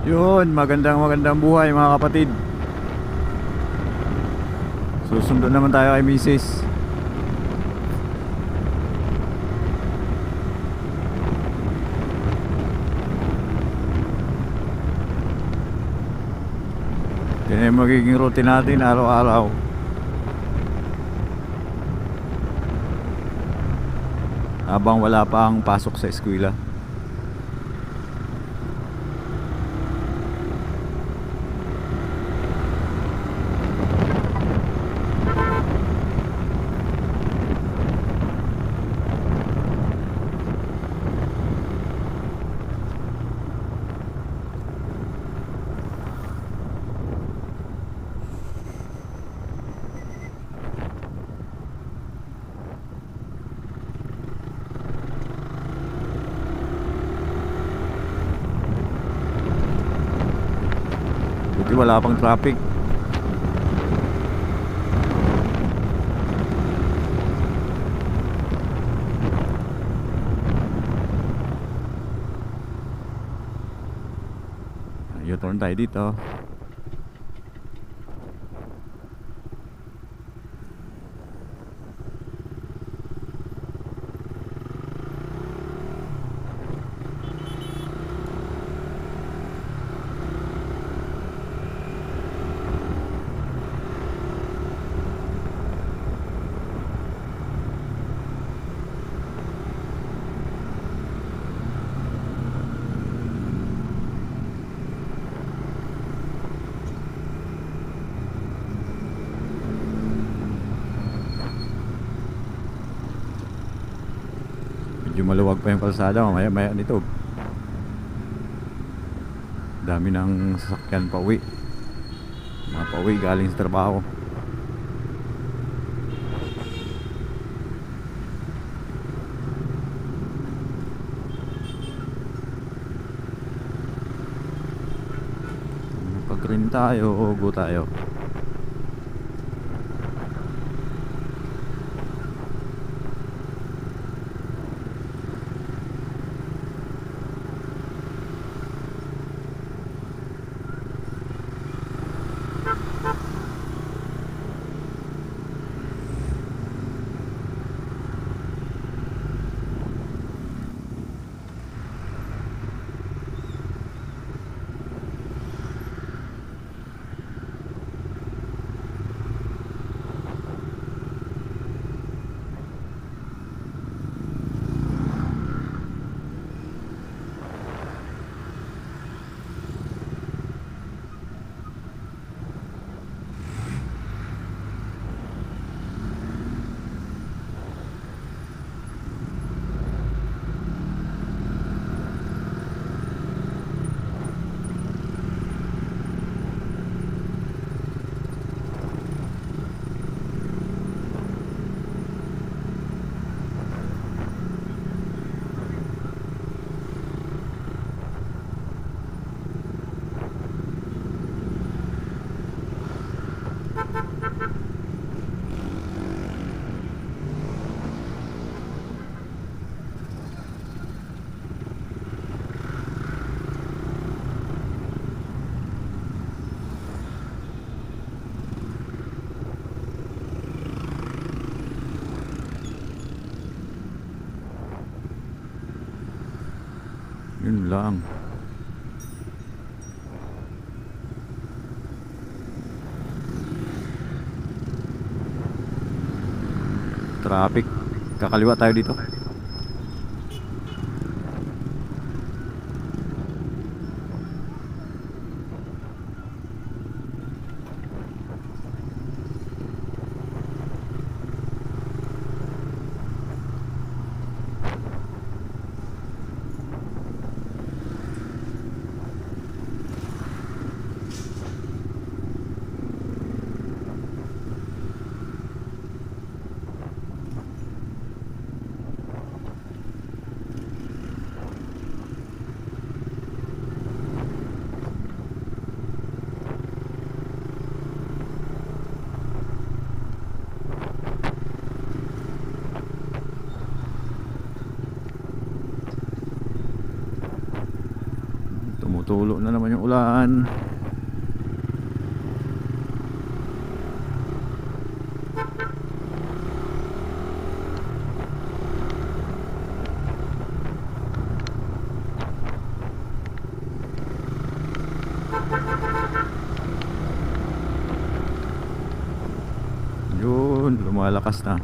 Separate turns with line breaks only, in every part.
Yun, magandang buhay mga kapatid. Susundo naman tayo kay Mrs. Yan yung magiging routine natin araw-araw. Habang wala pa ang pasok sa eskwela. Buti wala pang traffic. U-turn tayo dito. Medyo maluwag pa yung kalsada, maya nito dami ng sasakyan pa uwi, mga pa uwi galing sa trabaho. Pag rin tayo, go tayo. Yun lang. Traffic. Kakaliwa tayo dito. Tutulo na naman yung ulan. Yun, lumalakas na.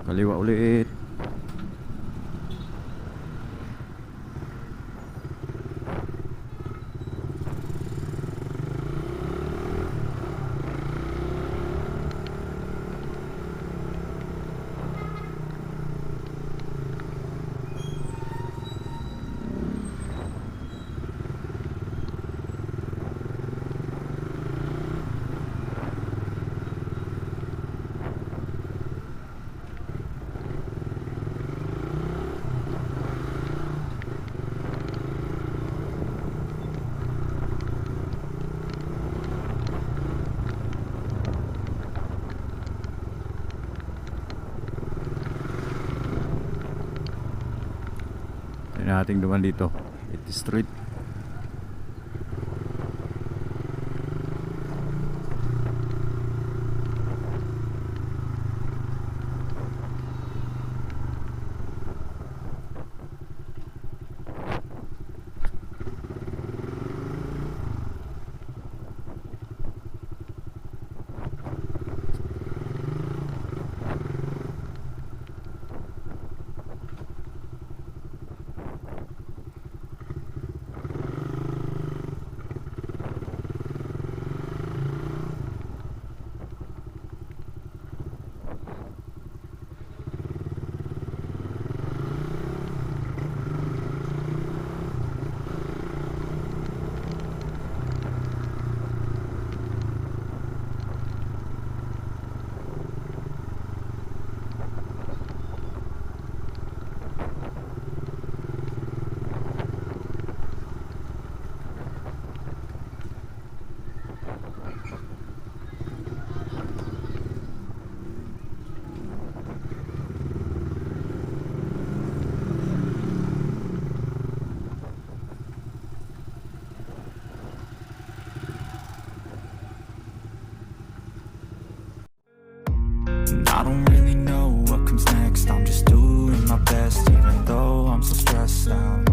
Kaliwa ulit. Nating duman dito 80 Street.
I don't really know what comes next. I'm just doing my best, even though I'm so stressed out.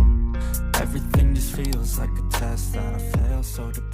Everything just feels like a test that I fail so depressed.